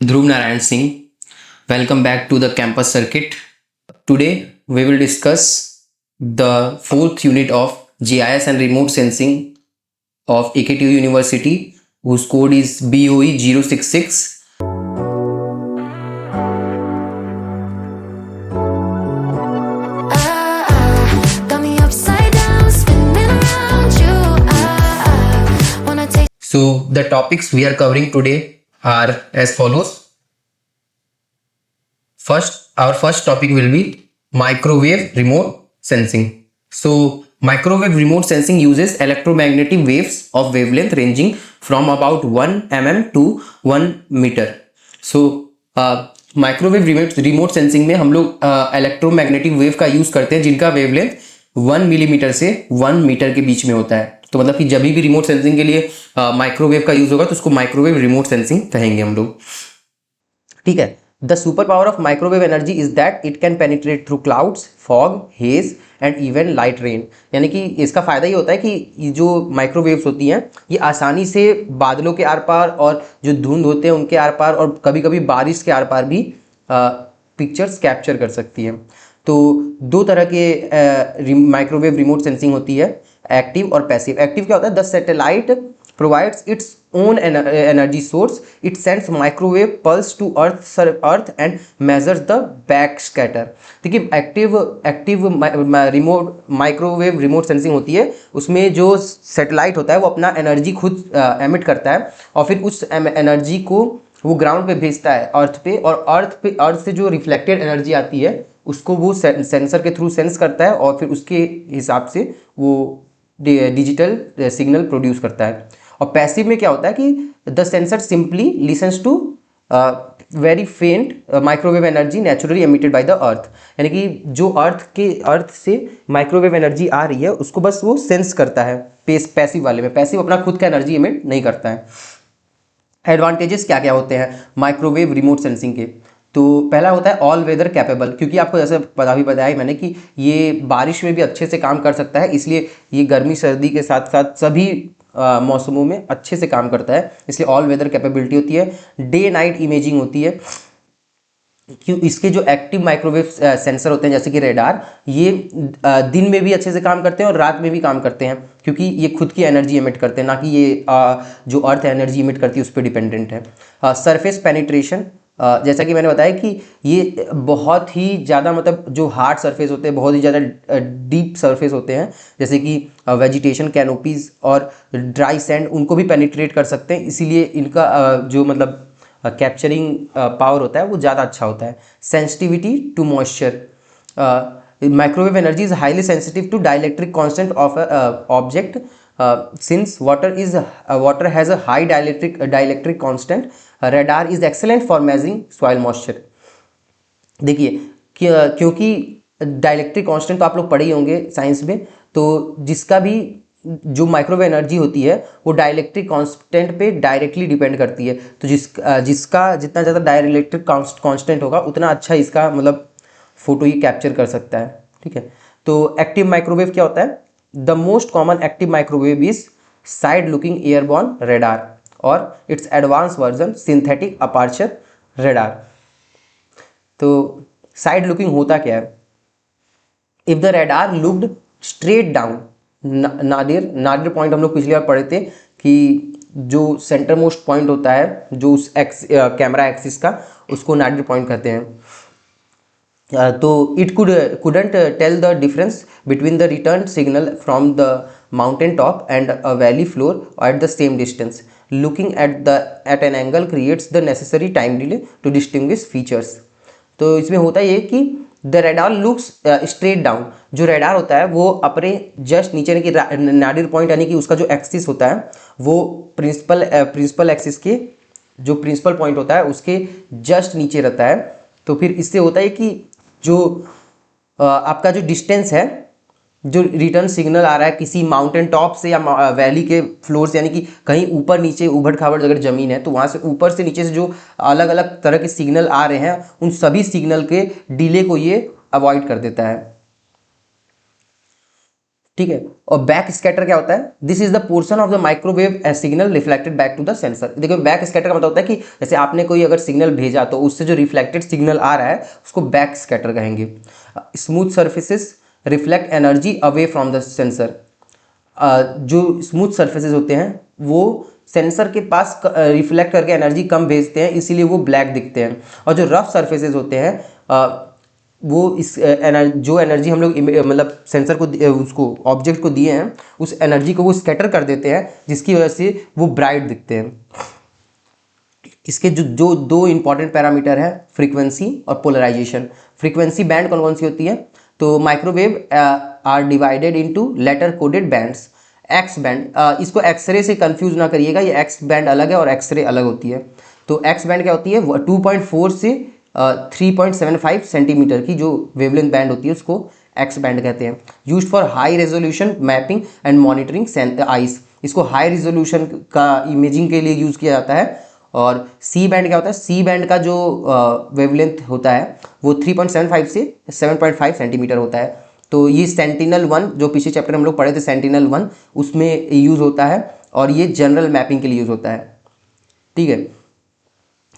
Dhruv Narayan Singh. Welcome back to the campus circuit. Today we will discuss the fourth unit of GIS and remote sensing of AKTU University, whose code is BOE 066. So the topics we are covering today are as follows. Our first topic will be microwave remote sensing. So microwave remote sensing uses electromagnetic waves of wavelength ranging from about 1 mm to 1 meter. So microwave remote sensing में हम लोग electromagnetic wave का use करते हैं जिनका wavelength 1 millimetre से 1 metre के बीच में होता है। तो मतलब कि जब भी रिमोट सेंसिंग के लिए माइक्रोवेव का यूज होगा तो उसको माइक्रोवेव रिमोट सेंसिंग कहेंगे हम लोग। ठीक है। The super power of microwave energy is that it can penetrate through clouds, fog, hedge and even light rain. यानी कि इसका फायदा ये होता है कि जो माइक्रोवेव्स होती हैं ये आसानी से बादलों के आर पार और जो धुंध होते हैं उनके आर पार और कभी कभी बारिश के आर पार भी पिक्चर्स कैप्चर कर सकती हैं। तो दो तरह के माइक्रोवेव रिमोट सेंसिंग होती है, एक्टिव और पैसिव। एक्टिव क्या होता है? The satellite provides its own energy source. It sends microwave pulse to earth and measures the backscatter. देखिए active remote microwave remote sensing होती है, उसमें जो सैटेलाइट होता है वो अपना एनर्जी खुद एमिट करता है और फिर उस एनर्जी को वो ग्राउंड पे भेजता है अर्थ पे, और अर्थ से जो रिफ्लेक्टेड एनर्जी आती है उसको वो सेंसर के थ्रू सेंस करता है और फिर उसके हिसाब से वो डिजिटल सिग्नल प्रोड्यूस करता है। और पैसिव में क्या होता है कि the sensor simply listens to very faint microwave energy naturally emitted by the earth. यानी कि जो अर्थ से माइक्रोवेव एनर्जी आ रही है उसको बस वो सेंस करता है। पैसिव वाले में पैसिव अपना खुद का एनर्जी एमिट नहीं करता है। एडवांटेजेस क्या क्या होते हैं माइक्रोवेव रिमोट सेंसिंग के? तो पहला होता है ऑल वेदर कैपेबल, क्योंकि आपको जैसे बताया मैंने कि ये बारिश में भी अच्छे से काम कर सकता है, इसलिए ये गर्मी सर्दी के साथ साथ सभी मौसमों में अच्छे से काम करता है, इसलिए ऑल वेदर कैपेबिलिटी होती है। डे नाइट इमेजिंग होती है, क्यों? इसके जो एक्टिव माइक्रोवेव सेंसर होते हैं जैसे कि रेडार, ये दिन में भी अच्छे से काम करते हैं और रात में भी काम करते हैं, क्योंकि ये खुद की एनर्जी एमिट करते हैं, ना कि ये जो अर्थ एनर्जी एमिट करती है उस पर डिपेंडेंट है। सरफेस पेनिट्रेशन, जैसा कि मैंने बताया कि ये बहुत ही ज़्यादा मतलब जो हार्ड सरफेस होते हैं, बहुत ही ज़्यादा डीप सरफेस होते हैं, जैसे कि वेजिटेशन कैनोपीज और ड्राई सैंड, उनको भी पेनिट्रेट कर सकते हैं, इसीलिए इनका जो मतलब कैप्चरिंग पावर होता है वो ज़्यादा अच्छा होता है। Sensitivity to moisture, microwave energy is highly sensitive to dielectric constant of object since water has a high dielectric constant. Radar is excellent for measuring soil moisture. देखिए क्योंकि डाइलेक्ट्रिक कांस्टेंट तो आप लोग पढ़े ही होंगे साइंस में, तो जिसका भी जो माइक्रोवेव एनर्जी होती है वो डाइलेक्ट्रिक कांस्टेंट पे डायरेक्टली डिपेंड करती है। तो जिसका जितना ज़्यादा डाइलेक्ट्रिक कांस्टेंट होगा उतना अच्छा इसका मतलब फोटो ये कैप्चर कर सकता है। ठीक है। तो एक्टिव माइक्रोवेव क्या होता है? The most common active microwave is side-looking airborne radar or its advanced version synthetic aperture radar. तो side-looking होता क्या है? If the radar looked straight down, Nadir point हम लोग पिछली बार पढ़े थे कि जो सेंटर मोस्ट पॉइंट होता है जो उस कैमरा एक्सिस का, उसको नादिर पॉइंट कहते हैं। तो it couldn't tell the difference between the return signal from the mountain top and a valley floor at the same distance. Looking at an angle creates the necessary time delay to distinguish features. तो इसमें होता ये कि the radar looks straight down, जो radar होता है वो अपने जस्ट नीचे यानी कि नाडिर पॉइंट यानी कि उसका जो एक्सिस होता है वो प्रिंसिपल एक्सिस के जो प्रिंसिपल पॉइंट होता है उसके जस्ट नीचे रहता है। तो फिर इससे होता है कि जो आपका जो डिस्टेंस है, जो रिटर्न सिग्नल आ रहा है किसी माउंटेन टॉप से या वैली के फ्लोर से, यानी कि कहीं ऊपर नीचे उबड़ खाबड़ अगर ज़मीन है तो वहाँ से ऊपर से नीचे से जो अलग अलग तरह के सिग्नल आ रहे हैं उन सभी सिग्नल के डिले को ये अवॉइड कर देता है। ठीक है। और बैक स्कैटर क्या होता है? This is the portion of the microwave signal reflected back to the sensor. देखो बैक स्कैटर का मतलब होता है कि जैसे आपने कोई अगर सिग्नल भेजा तो उससे जो रिफ्लेक्टेड सिग्नल आ रहा है उसको बैक स्कैटर कहेंगे। Smooth surfaces reflect energy away from the sensor. जो स्मूथ सर्फेसेस होते हैं वो सेंसर के पास रिफ्लेक्ट करके एनर्जी कम भेजते हैं, इसीलिए वो ब्लैक दिखते हैं। और जो रफ सर्फेसेस होते हैं वो इस जो एनर्जी हम लोग मतलब सेंसर को उसको ऑब्जेक्ट को दिए हैं उस एनर्जी को वो स्कैटर कर देते हैं, जिसकी वजह से वो ब्राइट दिखते हैं। इसके जो जो दो इंपॉर्टेंट पैरामीटर है, फ्रीक्वेंसी और पोलराइजेशन। फ्रीक्वेंसी बैंड कौन कौन सी होती है? तो microwave are divided into letter coded bands. X band, इसको एक्सरे से कंफ्यूज ना करिएगा, ये एक्स बैंड अलग है और एक्सरे अलग होती है। तो एक्स बैंड क्या होती है? 2.4 से 3.75 सेंटीमीटर की जो वेवलेंथ बैंड होती है उसको एक्स बैंड कहते हैं। Used for high resolution mapping and monitoring ice. इसको हाई रेजोल्यूशन का इमेजिंग के लिए यूज़ किया जाता है। और सी बैंड क्या होता है? सी बैंड का जो वेवलेंथ होता है वो 3.75 से 7.5 सेंटीमीटर होता है। तो ये सेंटिनल-1 जो पिछले चैप्टर हम लोग पढ़े थे, सेंटिनल-1, उसमें यूज़ होता है और ये जनरल मैपिंग के लिए यूज़ होता है। ठीक है,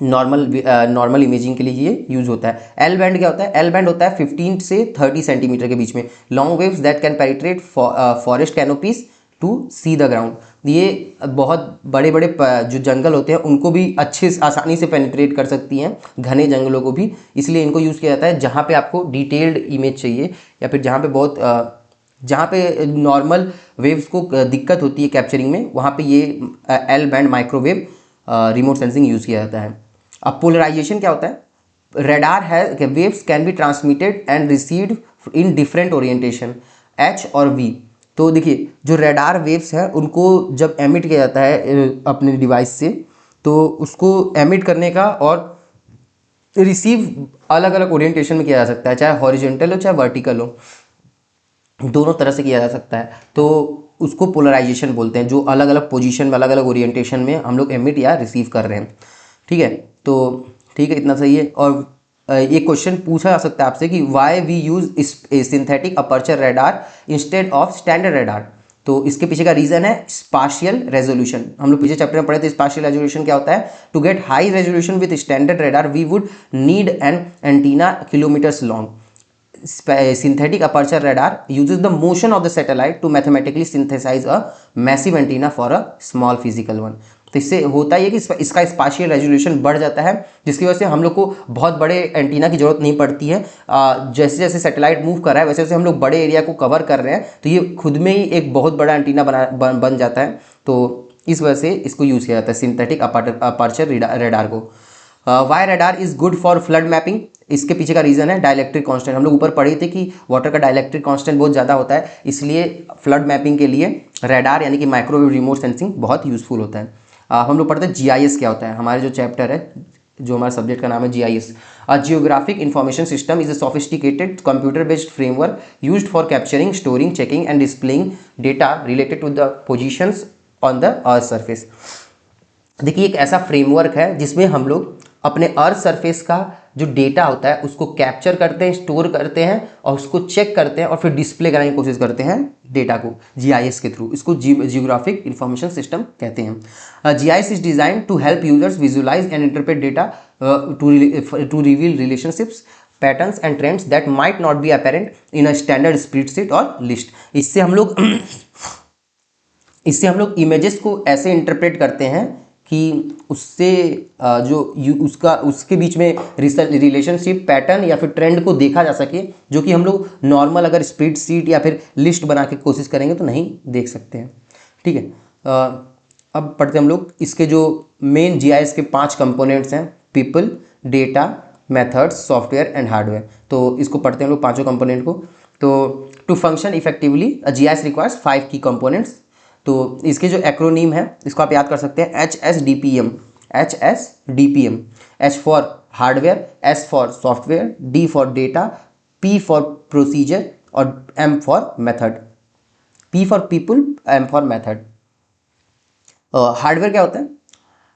नॉर्मल इमेजिंग के लिए ये यूज होता है। एल बैंड क्या होता है? एल बैंड होता है 15 से 30 सेंटीमीटर के बीच में। Long waves that can penetrate forest canopies to see the ground. ये बहुत बड़े बड़े जो जंगल होते हैं उनको भी आसानी से पेनिट्रेट कर सकती हैं, घने जंगलों को भी, इसलिए इनको यूज़ किया जाता है जहाँ पे आपको डिटेल्ड इमेज चाहिए या फिर जहाँ पे बहुत जहाँ पे नॉर्मल वेव्स को दिक्कत होती है कैप्चरिंग में, वहाँ पे ये L band microwave remote sensing use किया जाता है। अब पोलराइजेशन क्या होता है? रेडार है waves can be transmitted and received in different orientation, H और वी। तो देखिए जो रेडार वेव्स हैं उनको जब एमिट किया जाता है अपने डिवाइस से, तो उसको एमिट करने का और रिसीव अलग अलग ओरिएंटेशन में किया जा सकता है, चाहे हॉरिजॉन्टल हो चाहे वर्टिकल हो, दोनों तरह से किया जा सकता है। तो उसको पोलराइजेशन बोलते हैं, जो अलग अलग पोजीशन में अलग अलग ओरिएंटेशन में हम लोग एमिट या रिसीव कर रहे हैं। ठीक है, तो ठीक है, इतना सही है। और एक क्वेश्चन पूछा जा सकता है आपसे कि why we use synthetic aperture radar instead of standard radar. तो इसके पीछे का रीजन है स्पाशियल रेजोल्यूशन। हम लोग पिछले चैप्टर में पढ़े थे स्पाशियल रेजोल्यूशन क्या होता है। To get high resolution with standard radar we would need an antenna kilometres long. Synthetic aperture radar uses the motion of the satellite to mathematically synthesize a massive antenna for a small physical one। तो इससे होता है कि इसका spatial resolution बढ़ जाता है, जिसकी वजह से हम लोग को बहुत बड़े एंटीना की जरूरत नहीं पड़ती है। जैसे जैसे सैटेलाइट मूव कर रहा है वैसे वैसे हम लोग बड़े एरिया को कवर कर रहे हैं, तो ये खुद में ही एक बहुत बड़ा एंटीना बन जाता है। तो इस वजह से इसको यूज़ किया जाता है सिंथेटिक अपर्चर रेडार को। Why radar is good for flood mapping. इसके पीछे का रीज़न है डाइलेक्ट्रिक कांस्टेंट। हम लोग ऊपर पढ़े थे कि वाटर का डाइलेक्ट्रिक कांस्टेंट बहुत ज़्यादा होता है, इसलिए फ्लड मैपिंग के लिए रेडार यानी कि माइक्रोवेव रिमोट सेंसिंग बहुत यूजफुल होता है। हम लोग पढ़ते हैं जीआईएस क्या होता है। हमारे जो चैप्टर है, जो हमारा सब्जेक्ट का नाम है GIS, geographic information system is a sophisticated computer based framework used for capturing, storing, checking and displaying data related to the positions on the earth surface. देखिए एक ऐसा फ्रेमवर्क है जिसमें हम लोग अपने अर्थ सरफेस का जो डेटा होता है उसको कैप्चर करते हैं, स्टोर करते हैं और उसको चेक करते हैं और फिर डिस्प्ले कराने की कोशिश करते हैं डेटा को जीआईएस के थ्रू। इसको जियोग्राफिक इंफॉर्मेशन सिस्टम कहते हैं। GIS is design to help users visualise and interpret data to reveal relationships, patterns and trends that might not be apparent in a standard spreadsheet और list. इससे हम लोग images को ऐसे interpret करते हैं कि उससे उसके बीच में रिलेशनशिप, पैटर्न या फिर ट्रेंड को देखा जा सके, जो कि हम लोग नॉर्मल अगर स्प्रेडशीट या फिर लिस्ट बना के कोशिश करेंगे तो नहीं देख सकते हैं। ठीक है, अब पढ़ते हैं हम लोग इसके जो मेन जीआईएस के 5 कंपोनेंट्स हैं, people, data, methods, software and hardware. तो इसको पढ़ते हैं हम लोग पाँचों कंपोनेंट को। तो to function effectively GIS requires 5 key components. तो इसके जो एक्रोनीम है इसको आप याद कर सकते हैं, HSDPM। HSDPM, H for hardware, S for software, D for data, P for procedure और M for method. P for people, M for method. Hardware क्या होता है?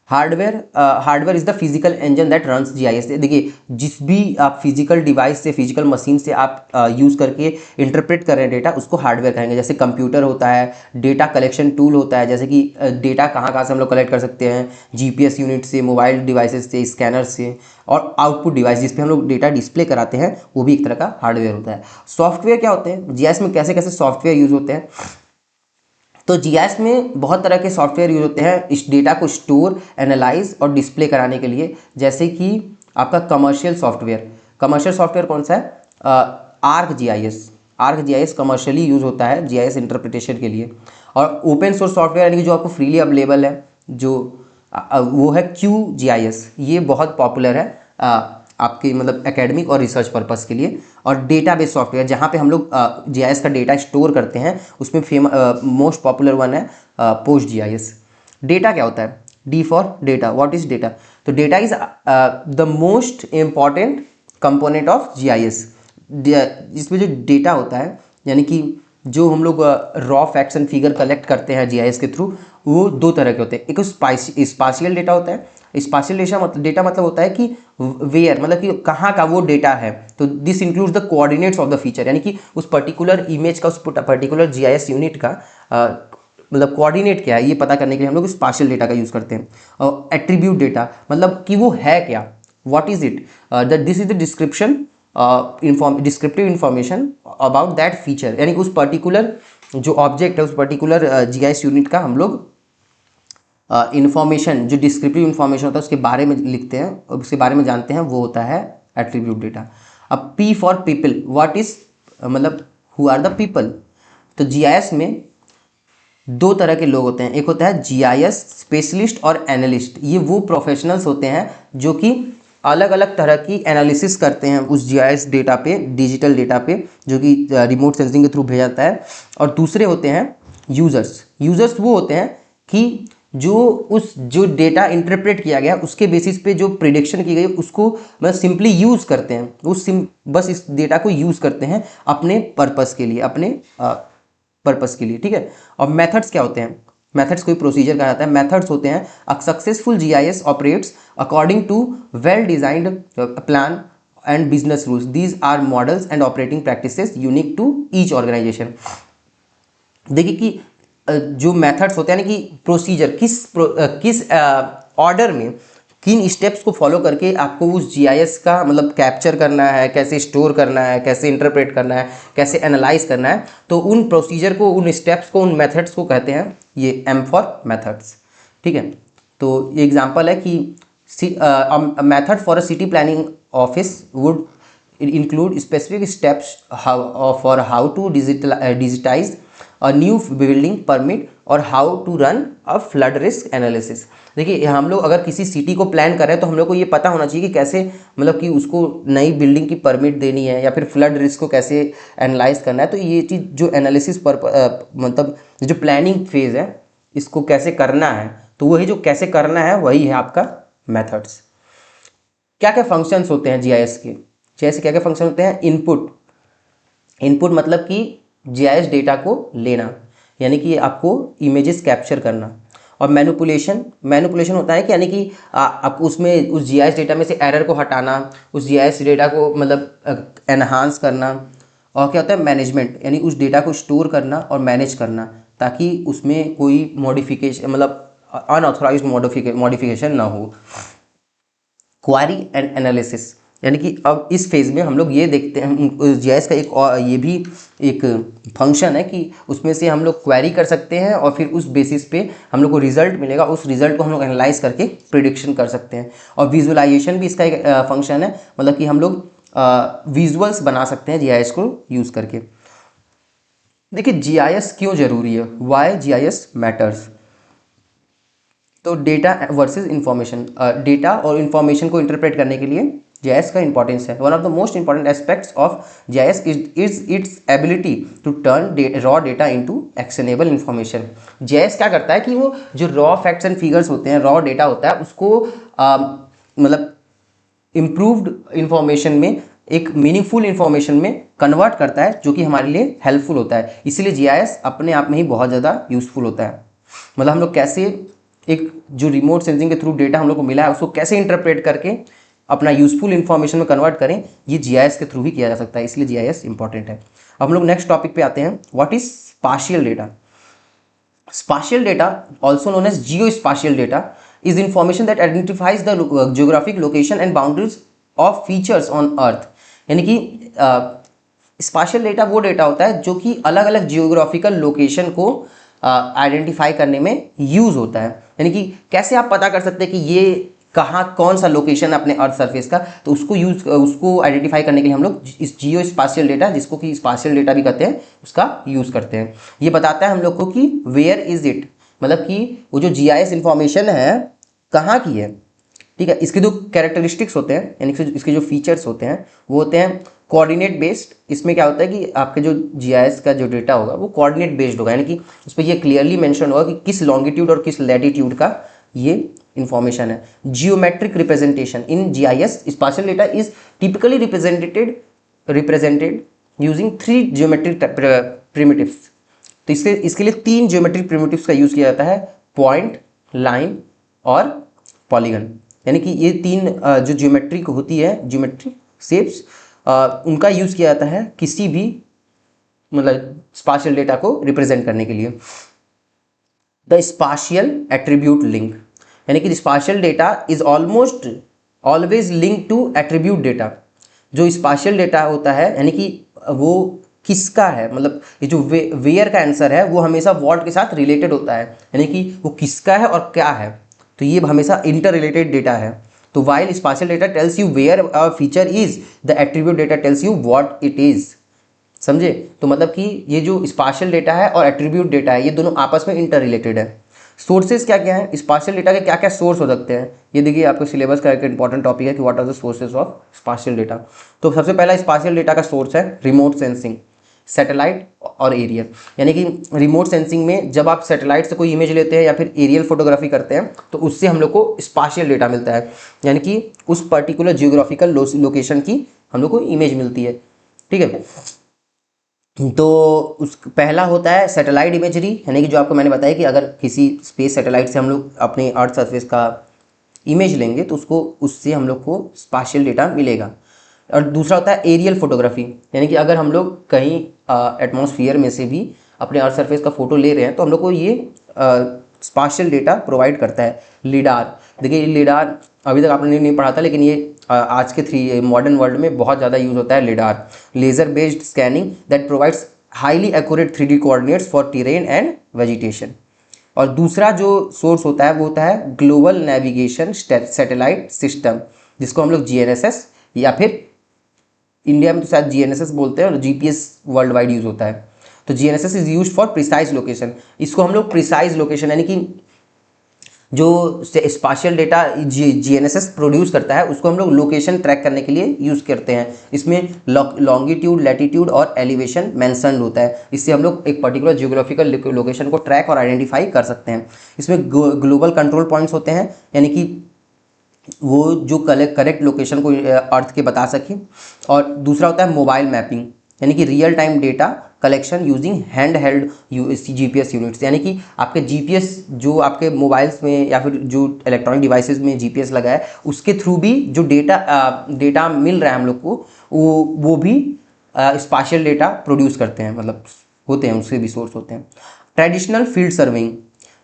Hardware is the physical engine that runs GIS. देखिए, जिस भी आप physical device से, physical machine से आप यूज़ करके इंटरप्रेट कर रहे हैं डेटा, उसको हार्डवेयर कहेंगे। जैसे कंप्यूटर होता है, डेटा कलेक्शन टूल होता है, जैसे कि डेटा कहाँ कहाँ से हम लोग कलेक्ट कर सकते हैं, जीपीएस यूनिट से, मोबाइल डिवाइसेस से, स्कैनर से, और आउटपुट डिवाइस जिस पे हम लोग डेटा डिस्प्ले कराते हैं, वो भी एक तरह का हार्डवेयर होता है। सॉफ्टवेयर क्या होते हैं, जीआईएस में कैसे कैसे सॉफ्टवेयर यूज होते हैं? तो जीआईएस में बहुत तरह के सॉफ्टवेयर यूज होते हैं इस डेटा को स्टोर, एनालाइज और डिस्प्ले कराने के लिए। जैसे कि आपका कमर्शियल सॉफ्टवेयर कौन सा है? आर्क जीआईएस कमर्शियली यूज होता है जीआईएस इंटरप्रिटेशन के लिए। और ओपन सोर्स सॉफ्टवेयर यानी कि जो आपको फ्रीली अवेलेबल है, जो वो है क्यू जीआईएस। ये बहुत पॉपुलर है आपके मतलब एकेडमिक और रिसर्च पर्पस के लिए। और डेटाबेस सॉफ्टवेयर, जहाँ पे हम लोग जीआईएस का डेटा स्टोर करते हैं, उसमें मोस्ट पॉपुलर वन है पोस्ट जीआईएस। डेटा क्या होता है? D for data. What is data? तो data is the most important component of GIS. इसमें जो डेटा होता है, यानी कि जो हम लोग raw facts and figure collect करते हैं जीआईएस के थ्रू, वो दो तरह के होते हैं। एक स्पाशियल डेटा होता है। स्पाशियल डेटा मतलब होता है कि वेयर, मतलब कि कहाँ का वो डेटा है। तो this includes the coordinates of the feature, यानी कि उस पर्टिकुलर इमेज का, उस पर्टिकुलर जीआईएस यूनिट का मतलब कोऑर्डिनेट क्या है, ये पता करने के लिए हम लोग स्पाशियल डेटा का यूज़ करते हैं। और एट्रीब्यूट डेटा मतलब कि वो है क्या, what is it, this is the description, descriptive information about that feature, यानी कि उस पर्टिकुलर जो ऑब्जेक्ट है, उस पर्टिकुलर जीआईएस यूनिट का हम लोग इन्फॉर्मेशन, जो डिस्क्रिप्टिव इन्फॉर्मेशन होता है उसके बारे में लिखते हैं और उसके बारे में जानते हैं, वो होता है एट्रीब्यूट डेटा। अब P for people, what is मतलब हु आर द पीपल? तो जीआईएस में दो तरह के लोग होते हैं। एक होता है जीआईएस स्पेशलिस्ट और एनालिस्ट। ये वो प्रोफेशनल्स होते हैं जो कि अलग अलग तरह की एनालिसिस करते हैं उस जीआईएस डेटा पे, डिजिटल डेटा पे, जो कि रिमोट सेंसिंग के थ्रू भेजा जाता है। और दूसरे होते हैं यूजर्स वो होते हैं कि जो डेटा इंटरप्रेट किया गया उसके बेसिस पे जो प्रिडिक्शन की गई उसको मतलब सिंपली यूज़ करते हैं। बस इस डेटा को यूज़ करते हैं अपने पर्पस के लिए, ठीक है। और मेथड्स क्या होते हैं? मेथड्स कोई प्रोसीजर कहा जाता है। मेथड्स होते हैं a successful GIS operates according to well designed plan and business rules. These are models and operating practices unique to each organisation. देखिए कि जो मेथड्स होते हैं ना, कि प्रोसीजर किस ऑर्डर में किन स्टेप्स को फॉलो करके आपको उस जीआईएस का मतलब कैप्चर करना है, कैसे स्टोर करना है, कैसे इंटरप्रेट करना है, कैसे एनालाइज करना है। तो उन प्रोसीजर को, उन स्टेप्स को, उन मेथड्स को कहते हैं ये एम फॉर मेथड्स, ठीक है। तो ये एग्जांपल है कि method for a city planning office would include specific steps for how to digitize a new building permit और how to run a flood risk analysis। देखिए, हम लोग अगर किसी सिटी को प्लान कर रहे हैं तो हम लोग को ये पता होना चाहिए कि कैसे मतलब कि उसको नई बिल्डिंग की परमिट देनी है या फिर फ्लड रिस्क को कैसे एनालाइज करना है। तो ये चीज़ जो एनालिसिस पर मतलब जो प्लानिंग फेज है, इसको कैसे करना है, तो वही जो कैसे करना है वही है आपका मेथड्स। क्या क्या फंक्शंस होते हैं जीआईएस के? जीआईएस क्या क्या फंक्शन होते हैं? इनपुट मतलब कि जीआईएस डेटा को लेना, यानी कि आपको इमेजेस कैप्चर करना। और मैनिपुलेशन होता है कि यानी कि आपको उसमें उस जीआईएस डेटा में से एरर को हटाना, उस जीआईएस डेटा को मतलब एनहांस करना। और क्या होता है? मैनेजमेंट, यानी उस डेटा को स्टोर करना और मैनेज करना ताकि उसमें कोई मॉडिफिकेशन मतलब अनऑथराइज्ड मॉडिफिकेशन ना हो। क्वारी एंड एनालिसिस, यानी कि अब इस फेज में हम लोग ये देखते हैं जीआईएस का एक और ये भी एक फंक्शन है कि उसमें से हम लोग क्वेरी कर सकते हैं और फिर उस बेसिस पे हम लोग को रिजल्ट मिलेगा, उस रिजल्ट को हम लोग एनालाइज करके प्रिडिक्शन कर सकते हैं। और विजुअलाइजेशन भी इसका एक फंक्शन है, मतलब कि हम लोग विजुअल्स बना सकते हैं जीआईएस को यूज़ करके। देखिए, जीआईएस क्यों जरूरी है, वाई जीआईएस मैटर्स। तो डेटा वर्सेस इंफॉर्मेशन, डेटा और इंफॉर्मेशन को इंटरप्रेट करने के लिए जीआईएस का इंपॉर्टेंस है। One of the most important aspects of GIS is its ability to turn raw data into actionable information. GIS क्या करता है कि वो जो रॉ फैक्ट्स एंड फिगर्स होते हैं, रॉ डेटा होता है, उसको मतलब इम्प्रूव्ड इंफॉर्मेशन में, एक मीनिंगफुल इंफॉर्मेशन में कन्वर्ट करता है, जो कि हमारे लिए हेल्पफुल होता है। इसीलिए जीआईएस अपने आप में ही बहुत ज़्यादा यूजफुल होता है। मतलब हम लोग कैसे एक जो रिमोट सेंसिंग के थ्रू डेटा हम लोग को मिला है उसको कैसे इंटरप्रेट करके अपना यूजफुल इन्फॉर्मेशन में कन्वर्ट करें, ये जीआईएस के थ्रू ही किया जा सकता है, इसलिए जीआईएस इंपॉर्टेंट है। अब हम लोग नेक्स्ट टॉपिक पे आते हैं, what is spatial data. Spatial data, also known as geospatial data, is information that identifies the geographic location and boundaries of features on Earth। यानी कि स्पाशियल डेटा वो डेटा होता है जो कि अलग अलग जियोग्राफिकल लोकेशन को आइडेंटिफाई करने में यूज होता है। यानी कि कैसे आप पता कर सकते हैं कि ये कहाँ कौन सा लोकेशन है अपने अर्थ सरफेस का, तो उसको आइडेंटिफाई करने के लिए हम लोग इस जियो स्पाशियल डेटा, जिसको कि स्पाशियल डेटा भी कहते हैं, उसका यूज़ करते हैं। ये बताता है हम लोग को कि वेयर इज इट, मतलब कि वो जो जीआईएस इंफॉर्मेशन है कहाँ की है, ठीक है। इसके जो कैरेक्टरिस्टिक्स होते हैं, यानी इसके जो फीचर्स होते हैं वो होते हैं कोऑर्डिनेट बेस्ड। इसमें क्या होता है कि आपके जो जीआईएस का जो डेटा होगा वो कोऑर्डिनेट बेस्ड होगा, यानी कि उस पर ये क्लियरली मेंशन होगा कि किस लॉन्गिट्यूड और किस लैटिट्यूड का ये इंफॉर्मेशन है। Geometric representation in GIS spatial data is typically represented using 3 geometric primitives. तो इसके लिए 3 जियोमेट्रिक प्रिमिटिव्स का यूज किया जाता है, पॉइंट, लाइन और पॉलीगन। यानी कि ये 3 जो जियोमेट्रिक होती है, जियोमेट्रिक शेप्स, उनका यूज किया जाता है किसी भी मतलब स्पाशियल डेटा को रिप्रेजेंट करने के लिए। द स्पाशियल एट्रीब्यूट लिंक, यानी कि spatial data is almost always link to attribute data. जो स्पाशियल डेटा होता है यानी कि वो किसका है, मतलब ये जो वेयर का आंसर है वो हमेशा व्हाट के साथ रिलेटेड होता है, यानी कि वो किसका है और क्या है, तो ये हमेशा इंटर रिलेटेड डेटा है। तो while spatial data tells you where a feature is, the attribute data tells you what it is. समझे? तो मतलब कि ये जो स्पाशियल डेटा है और एट्रीब्यूट डेटा है ये दोनों आपस में इंटर रिलेटेड है। सोर्सेज क्या क्या है, स्पाशियल डेटा के क्या क्या सोर्स हो सकते हैं, ये देखिए आपको सिलेबस का एक इंपॉर्टेंट टॉपिक है कि what are the sources of spatial data. तो सबसे पहला स्पाशियल डेटा का सोर्स है रिमोट सेंसिंग, सैटेलाइट और एरियल। यानी कि रिमोट सेंसिंग में जब आप सैटेलाइट से कोई इमेज लेते हैं या फिर एरियल फोटोग्राफी करते हैं तो उससे हम लोग को स्पाशियल डेटा मिलता है, यानी कि उस पर्टिकुलर जियोग्राफिकल लोकेशन की हम लोग को इमेज मिलती है, ठीक है। तो उस पहला होता है सैटेलाइट इमेजरी, यानी कि जो आपको मैंने बताया कि अगर किसी स्पेस सैटेलाइट से हम लोग अपने अर्थ सरफेस का इमेज लेंगे तो उससे हम लोग को स्पाशियल डेटा मिलेगा। और दूसरा होता है एरियल फोटोग्राफी, यानी कि अगर हम लोग कहीं एटमॉस्फेयर में से भी अपने अर्थ सरफेस का फोटो ले रहे हैं तो हम लोग को ये स्पाशियल डेटा प्रोवाइड करता है। लिडार, देखिए ये लिडार अभी तक आपने नहीं पढ़ा था, लेकिन ये आज के मॉडर्न वर्ल्ड में बहुत ज़्यादा यूज़ होता है lidar. Laser based scanning that provides highly accurate 3D coordinates for terrain and vegetation. और दूसरा जो सोर्स होता है वो होता है ग्लोबल नेविगेशन सैटेलाइट सिस्टम, जिसको हम लोग GNSS या फिर इंडिया में तो शायद GNSS बोलते हैं और GPS वर्ल्ड वाइड यूज़ होता है। तो GNSS is use for precise location, इसको हम लोग प्रिसाइज लोकेशन यानी कि जो स्पाशियल डेटा GNSS प्रोड्यूस करता है उसको हम लोग लोकेशन ट्रैक करने के लिए यूज़ करते हैं। इसमें लॉन्गिट्यूड, लैटिट्यूड और एलिवेशन मेंशन्ड होता है, इससे हम लोग एक पर्टिकुलर जियोग्राफिकल लोकेशन को ट्रैक और आइडेंटिफाई कर सकते हैं। इसमें ग्लोबल कंट्रोल पॉइंट्स होते हैं, यानी कि वो जो करेक्ट लोकेशन को अर्थ के बता सके। और दूसरा होता है मोबाइल मैपिंग, यानी कि real time data collection using hand held GPS units, यानी कि आपके GPS जो आपके मोबाइल्स में या फिर जो इलेक्ट्रॉनिक डिवाइसेस में GPS लगा है उसके थ्रू भी जो डेटा मिल रहा है हम लोग को वो भी स्पाशियल डेटा प्रोड्यूस करते हैं, मतलब होते हैं, उसके भी सोर्स होते हैं। ट्रेडिशनल फील्ड सर्विंग,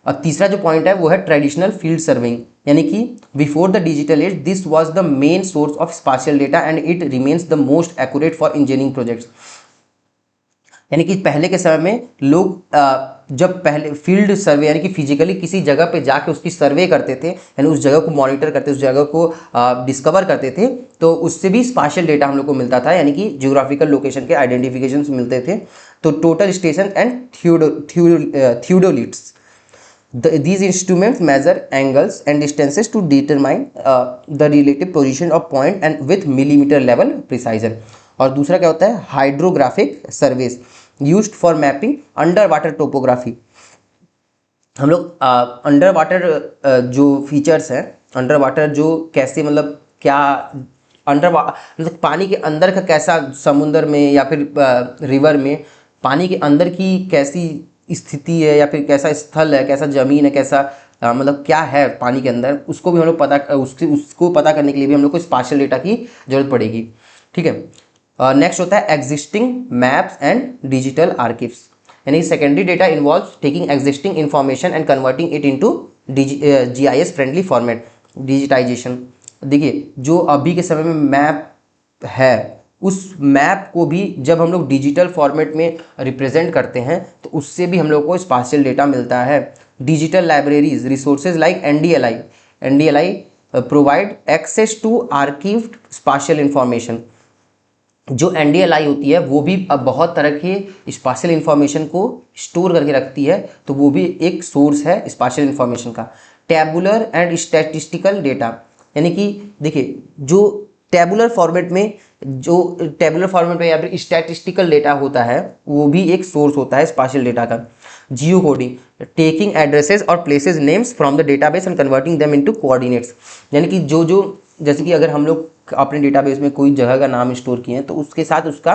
और तीसरा जो पॉइंट है वो है ट्रेडिशनल फील्ड सर्विंग, यानी कि before the digital age this was the main source of spatial data and it remains the most accurate for engineering projects. यानी कि पहले के समय में लोग जब पहले फील्ड सर्वे यानी कि फिजिकली किसी जगह पे जाके उसकी सर्वे करते थे, यानी उस जगह को मॉनिटर करते, उस जगह को डिस्कवर करते थे, तो उससे भी स्पाशियल डेटा हम लोग को मिलता था, यानी कि जियोग्राफिकल लोकेशन के आइडेंटिफिकेशन मिलते थे। तो total station and theodolites, these instruments measure angles and distances to determine the relative position of point and with millimeter level precision। और दूसरा क्या होता है hydrographic surveys used for mapping under water topography. हम लोग अंडर वाटर जो features हैं, under water जो कैसे मतलब क्या मतलब पानी के अंदर का कैसा, समुद्र में या फिर रिवर में पानी के अंदर की कैसी स्थिति है या फिर कैसा स्थल है, कैसा ज़मीन है, कैसा मतलब क्या है पानी के अंदर, उसको भी हम लोग उसको पता करने के लिए भी हम लोग को स्पाशियल डेटा की जरूरत पड़ेगी। ठीक है। नेक्स्ट होता है existing maps and digital archives, यानी secondary data involves taking existing information and converting it into GIS friendly format, digitisation. देखिए जो अभी के समय में मैप है, उस मैप को भी जब हम लोग डिजिटल फॉर्मेट में रिप्रेजेंट करते हैं तो उससे भी हम लोग को स्पाशियल डेटा मिलता है। Digital libraries resources like NDLI provide access to archived spatial information. जो NDLI होती है वो भी अब बहुत तरह के स्पाशियल इंफॉर्मेशन को स्टोर करके रखती है, तो वो भी एक सोर्स है स्पाशियल इंफॉर्मेशन का। टैबुलर एंड स्टैटिस्टिकल डेटा, यानी कि देखिए जो टैबुलर फॉर्मेट में या फिर स्टैटिस्टिकल डेटा होता है वो भी एक सोर्स होता है स्पाशियल डेटा का। जियो कोडिंग, टेकिंग एड्रेसेस और places names from the database and converting them into coordinates, यानी कि जैसे कि अगर हम लोग अपने डेटाबेस में कोई जगह का नाम स्टोर किए हैं तो उसके साथ उसका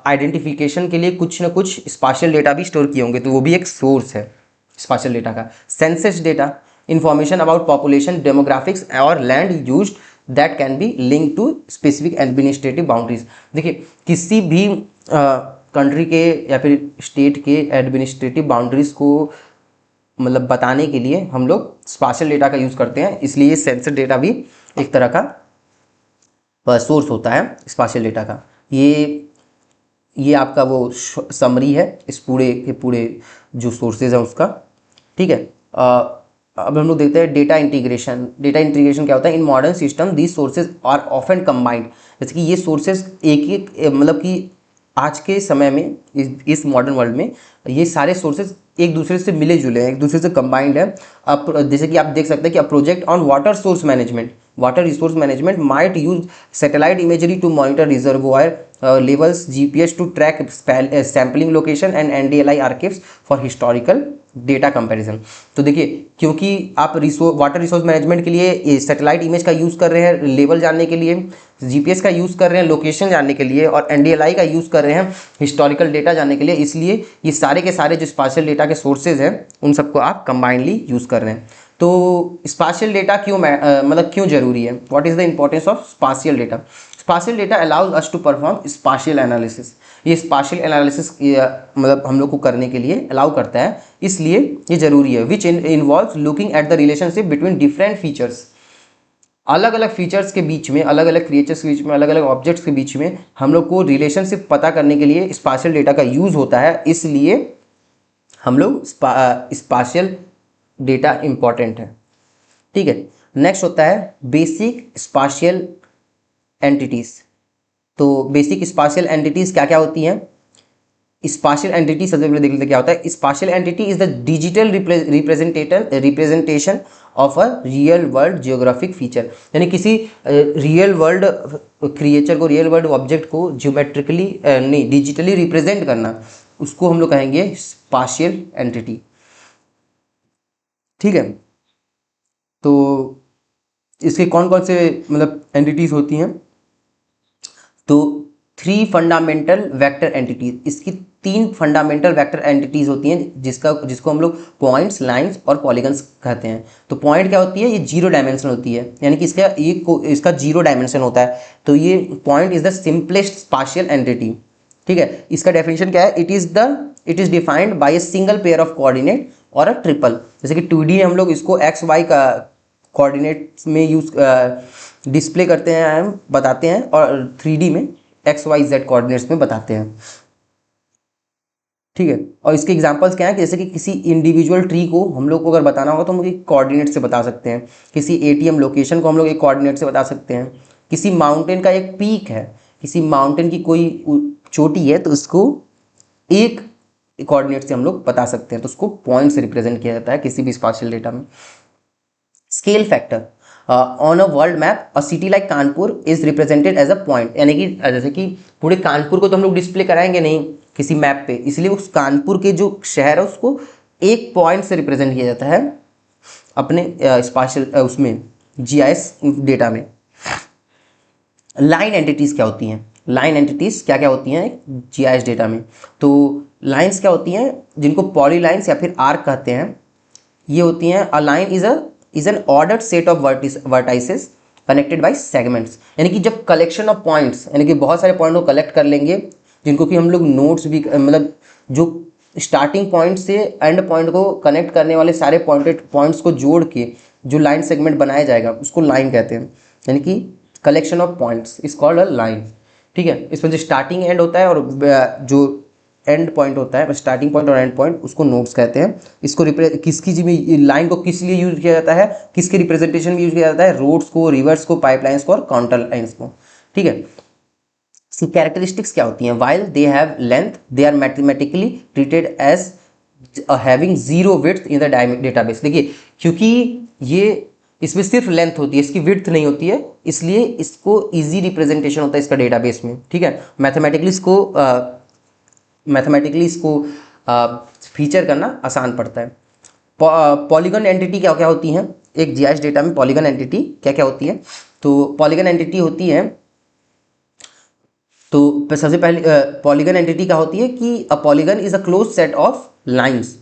आइडेंटिफिकेशन के लिए कुछ ना कुछ स्पाशियल डेटा भी स्टोर किए होंगे, तो वो भी एक सोर्स है स्पाशियल डेटा का। Census data, information about population, demographics और land used that can be link to specific administrative boundaries. देखिए किसी भी कंट्री के या फिर स्टेट के एडमिनिस्ट्रेटिव बाउंड्रीज को मतलब बताने के लिए हम लोग स्पाशियल डेटा का यूज़ करते हैं, इसलिए सेंसस डेटा भी एक तरह का सोर्स होता है स्पाशियल डेटा का। ये आपका वो समरी है इस पूरे के पूरे जो सोर्सेज है उसका। ठीक है। अब हम लोग देखते हैं डेटा इंटीग्रेशन। डेटा इंटीग्रेशन क्या होता है? In modern system these sources are often combined, जैसे कि ये सोर्सेज एक मतलब कि आज के समय में इस मॉडर्न वर्ल्ड में ये सारे सोर्सेज एक दूसरे से मिले जुले हैं, एक दूसरे से कंबाइंड है। अब जैसे कि आप देख सकते हैं कि a project on water resource management might use satellite imagery to monitor reservoir levels, GPS to track sampling location and NDLI archives for historical data comparison. तो देखिए क्योंकि आप वाटर रिसोर्स मैनेजमेंट के लिए सैटेलाइट इमेज का use कर रहे हैं लेवल जानने के लिए, GPS का यूज़ कर रहे हैं लोकेशन जानने के लिए, और NDLI का यूज़ कर रहे हैं हिस्टोरिकल डेटा जानने के लिए, इसलिए ये सारे के सारे जो स्पाशियल डेटा के सोर्सेज हैं उन सबको आप कंबाइनली यूज़ कर रहे हैं। तो स्पाशियल डेटा क्यों जरूरी है? What is the importance of spatial data? Spatial data allows us to perform spatial analysis. ये स्पाशियल एनालिसिस मतलब हम लोग को करने के लिए अलाउ करता है, इसलिए ये जरूरी है। Which involves looking at the relationship between different features, अलग अलग फीचर्स के बीच में, अलग अलग क्रिएचर्स के बीच में, अलग अलग ऑब्जेक्ट्स के बीच में हम लोग को रिलेशनशिप पता करने के लिए स्पाशियल डेटा का यूज़ होता है, इसलिए हम लोग स्पाशियल डेटा इंपॉर्टेंट है। ठीक है। नेक्स्ट होता है बेसिक स्पाशियल एंटिटीज। तो बेसिक स्पाशियल एंटिटीज क्या क्या होती हैं? स्पाशियल एंटिटी सबसे पहले देख लेते क्या होता है। Spatial entity is the digital representation of a real world geographic feature, यानी किसी रियल वर्ल्ड क्रिएचर को, रियल वर्ल्ड ऑब्जेक्ट को जियोमेट्रिकली नहीं डिजिटली रिप्रेजेंट करना, उसको हम लोग कहेंगे स्पाशियल एंटिटी। ठीक है। तो इसके कौन कौन से मतलब एंटिटीज होती हैं? तो 3 फंडामेंटल वेक्टर एंटिटीज, इसकी 3 फंडामेंटल वेक्टर एंटिटीज होती हैं जिसको हम लोग पॉइंट्स, लाइंस और पॉलीगन्स कहते हैं। तो पॉइंट क्या होती है? ये 0 डायमेंशन होती है, यानी कि इसका 0 डायमेंशन होता है, तो ये point is the simplest spatial entity. ठीक है। इसका डेफिनेशन क्या है? It is defined by a single pair of coordinate और अ ट्रिपल। जैसे कि 2D में हम लोग इसको XY का कोऑर्डिनेट्स में यूज डिस्प्ले करते हैं, हम बताते हैं, और 3D में XYZ कोऑर्डिनेट्स में बताते हैं। ठीक है। और इसके एग्जांपल्स क्या है कि जैसे कि किसी इंडिविजुअल ट्री को हम लोग को अगर बताना होगा तो हम एक कोऑर्डिनेट से बता सकते हैं, किसी ATM लोकेशन को हम लोग एक कोऑर्डिनेट से बता सकते हैं, किसी माउंटेन का एक पीक है, किसी माउंटेन की कोई चोटी है तो उसको एक कोऑर्डिनेट से हम लोग बता सकते हैं, तो उसको पॉइंट से रिप्रेजेंट किया जाता है किसी भी स्पाशियल डेटा में। Scale factor on a world map a city like Kanpur is represented as a point, यानी कि जैसे कि पूरे कानपुर को तो हम लोग डिस्प्ले कराएंगे नहीं किसी मैप पे, इसलिए उस कानपुर के जो शहर है उसको एक पॉइंट से रिप्रेजेंट किया जाता है अपने स्पाशियल उसमें GIS डेटा में। लाइन एंटिटीज क्या होती हैं? लाइन एंटिटीज क्या क्या होती हैं GIS डेटा में? तो लाइंस क्या होती हैं? जिनको पॉलीलाइंस या फिर आर्क कहते हैं, ये होती हैं a line is an ordered set of vertices connected by segments, यानी कि जब कलेक्शन ऑफ पॉइंट्स, यानी कि बहुत सारे पॉइंट को कलेक्ट कर लेंगे जिनको कि हम लोग नोड्स भी मतलब जो स्टार्टिंग पॉइंट से एंड पॉइंट को कनेक्ट करने वाले सारे पॉइंट्स को जोड़ के जो लाइन सेगमेंट बनाया जाएगा उसको लाइन कहते हैं, यानी कि collection of points is called a line. ठीक है, इसमें जो स्टार्टिंग एंड होता है और जो एंड पॉइंट होता है, स्टार्टिंग पॉइंट और एंड पॉइंट, उसको नोड्स कहते हैं। इसको किसकी जी में लाइन को किस लिए यूज किया जाता है, किसके रिप्रेजेंटेशन में यूज किया जाता है, रोड्स को, रिवर्स को, पाइपलाइंस को और काउंटर लाइन्स को। ठीक है, इसकी कैरेक्टरिस्टिक्स क्या होती हैं? While they have length they are mathematically treated as having zero width in the database. देखिए, क्योंकि ये इसमें सिर्फ लेंथ होती है, इसकी विड्थ नहीं होती है, इसलिए इसको इजी रिप्रेजेंटेशन होता है इसका डेटाबेस में। ठीक है, मैथमेटिकली इसको फीचर करना आसान पड़ता है। पॉलीगन एंटिटी क्या क्या होती हैं? एक जीआईएस डेटा में पॉलीगन एंटिटी क्या क्या होती है? तो पॉलीगन एंटिटी होती है, तो सबसे पहले पॉलीगन एंटिटी क्या होती है कि a polygon is a close set of lines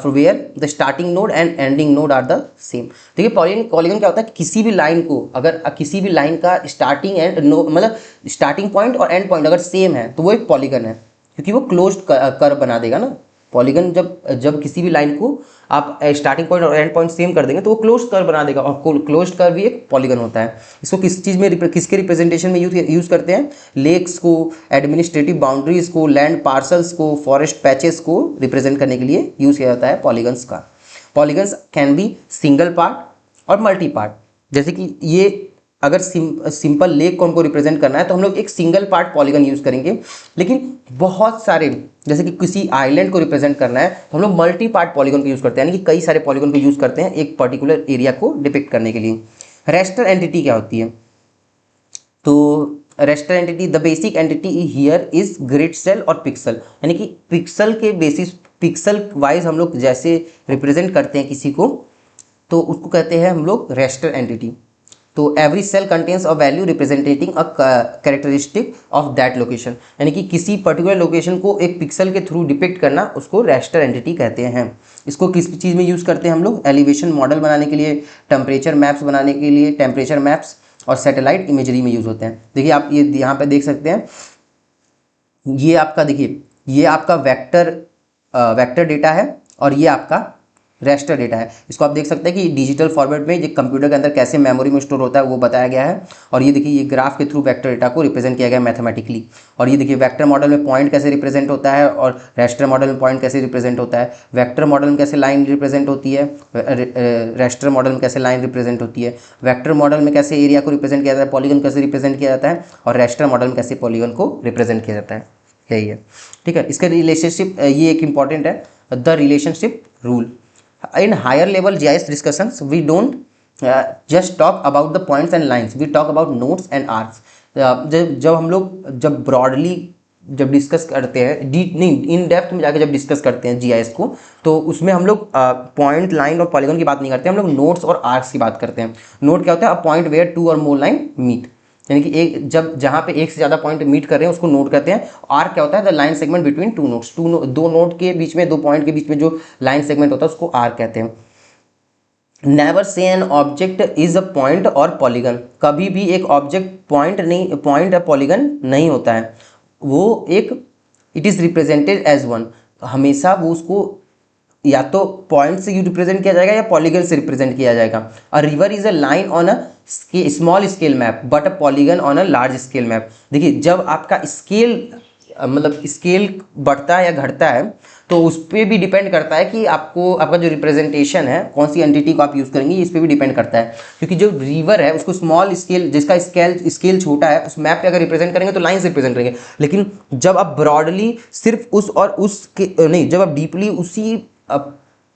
where the starting node and ending node are the same. देखिए, पॉलीगन क्या होता है कि किसी भी लाइन को, अगर किसी भी लाइन का स्टार्टिंग एंड मतलब स्टार्टिंग पॉइंट और एंड पॉइंट अगर सेम है तो वो एक पॉलीगन है, क्योंकि वो क्लोज्ड कर्व बना देगा ना। पॉलीगन जब किसी भी लाइन को आप स्टार्टिंग पॉइंट और एंड पॉइंट सेम कर देंगे तो वो क्लोज्ड कर्व बना देगा, और क्लोज्ड कर्व भी एक पॉलीगन होता है। इसको किस चीज़ में, किसके रिप्रेजेंटेशन में यूज़ करते हैं? लेक्स को, एडमिनिस्ट्रेटिव बाउंड्रीज को, लैंड पार्सल्स को, फॉरेस्ट पैचेस को रिप्रेजेंट करने के लिए यूज़ किया जाता है पॉलीगन्स का। Polygons can be single part और मल्टी पार्ट। जैसे कि ये अगर सिंपल लेक को हमको रिप्रेजेंट करना है तो हम लोग एक सिंगल पार्ट पॉलीगन यूज़ करेंगे, लेकिन बहुत सारे, जैसे कि किसी आइलैंड को रिप्रेजेंट करना है तो हम लोग मल्टी पार्ट पॉलीगन को यूज़ करते हैं, यानी कि कई सारे पॉलीगन को यूज़ करते हैं एक पर्टिकुलर एरिया को डिपिक्ट करने के लिए। रेस्टर एंटिटी क्या होती है? तो raster entity, the basic entity here is grid cell और पिक्सल, यानी कि पिक्सल के बेसिस, पिक्सल वाइज हम लोग जैसे रिप्रेजेंट करते हैं किसी को, तो उसको कहते हैं हम लोग रेस्टर एंटिटी। तो every cell contains a value representing a characteristic of that location, यानी कि किसी पर्टिकुलर लोकेशन को एक पिक्सल के थ्रू डिपिक्ट करना, उसको रेस्टर एंटिटी कहते हैं। इसको किस चीज़ में यूज़ करते हैं हम लोग? एलिवेशन मॉडल बनाने के लिए, टेम्परेचर मैप्स बनाने के लिए, टेम्परेचर मैप्स और सैटेलाइट इमेजरी में यूज़ होते हैं। देखिए, आप ये यहाँ पे देख सकते हैं, ये आपका, देखिए ये आपका वेक्टर डेटा है और ये आपका रेस्टर डेटा है। इसको आप देख सकते हैं कि डिजिटल फॉर्मेट में ये कंप्यूटर के अंदर कैसे मेमोरी में स्टोर होता है वो बताया गया है। और ये देखिए, ये ग्राफ के थ्रू वेक्टर डेटा को रिप्रेजेंट किया गया मैथमेटिकली। और ये देखिए, वेक्टर मॉडल में पॉइंट कैसे रिप्रेजेंट होता है और रेस्टर मॉडल में पॉइंट कैसे रिप्रेजेंट होता है। वेक्टर मॉडल में कैसे लाइन रिप्रेजेंट होती है, रेस्टर मॉडल में कैसे लाइन रिप्रेजेंट होती है, वेक्टर मॉडल में कैसे एरिया को रिप्रेजेंट किया जाता है, पॉलीगन कैसे रिप्रेजेंट किया जाता है, और रेस्टर मॉडल में कैसे पॉलीगन को रिप्रेजेंट किया जाता है। यही है। ठीक है, इसका रिलेशनशिप ये एक इंपॉर्टेंट है, the relationship rule. In higher level GIS discussions, we don't just talk about the points and lines, we talk about nodes and arcs. जब हम लोग जब ब्रॉडली जब डिस्कस करते हैं, नहीं इन डेप्थ में जाके जब डिस्कस करते हैं जीआईएस को, तो उसमें हम लोग पॉइंट, लाइन और पॉलीगन की बात नहीं करते, हम लोग नोड्स और आर्क्स की बात करते हैं। नोड क्या होता है? अ पॉइंट वेयर टू और मोर लाइन मीट, यानी कि एक जहाँ पे एक से ज़्यादा पॉइंट मीट कर रहे हैं उसको नोड कहते हैं। आर्क क्या होता है? The line segment between two nodes, दो नोड के बीच में, दो पॉइंट के बीच में जो लाइन सेगमेंट होता है उसको आर्क कहते हैं। Never say an object is a point और पॉलीगन, कभी भी एक ऑब्जेक्ट पॉइंट या पॉलीगन नहीं होता है, वो एक, it is represented as one, हमेशा वो उसको या तो पॉइंट से रिप्रेजेंट किया जाएगा या पॉलीगन से रिप्रेजेंट किया जाएगा। A river is a line on a small scale map but a polygon on a large scale map. देखिए, जब आपका स्केल मतलब स्केल बढ़ता है या घटता है तो उस पर भी डिपेंड करता है कि आपका जो रिप्रेजेंटेशन है, कौन सी एंटिटी को आप यूज़ करेंगे, इस पर भी डिपेंड करता है। क्योंकि जो रिवर है उसको स्मॉल स्केल, जिसका स्केल छोटा है, उस मैप पे अगर रिप्रेजेंट करेंगे तो लाइन से रिप्रेजेंट करेंगे। लेकिन जब आप ब्रॉडली सिर्फ उस और उसके नहीं, जब आप डीपली उसी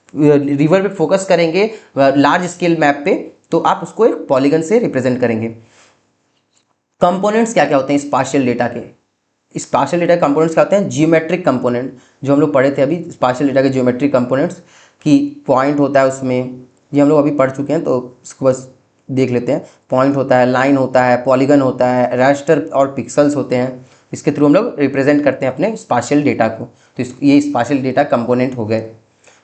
रिवर पे फोकस करेंगे लार्ज स्केल मैप पे, तो आप उसको एक पॉलीगन से रिप्रेजेंट करेंगे। कंपोनेंट्स क्या क्या होते हैं स्पाशियल डेटा के? स्पाशियल डेटा कंपोनेंट्स क्या होते हैं? जियोमेट्रिक कंपोनेंट, जो हम लोग पढ़े थे अभी, स्पाशियल डेटा के जियोमेट्रिक कंपोनेंट्स की पॉइंट होता है उसमें, ये हम लोग अभी पढ़ चुके हैं तो इसको बस देख लेते हैं। पॉइंट होता है, लाइन होता है, पॉलीगन होता है, रास्टर और पिक्सल्स होते हैं, इसके थ्रू हम लोग रिप्रेजेंट करते हैं अपने स्पाशियल डेटा को। तो ये स्पाशियल डेटा कंपोनेंट हो गए।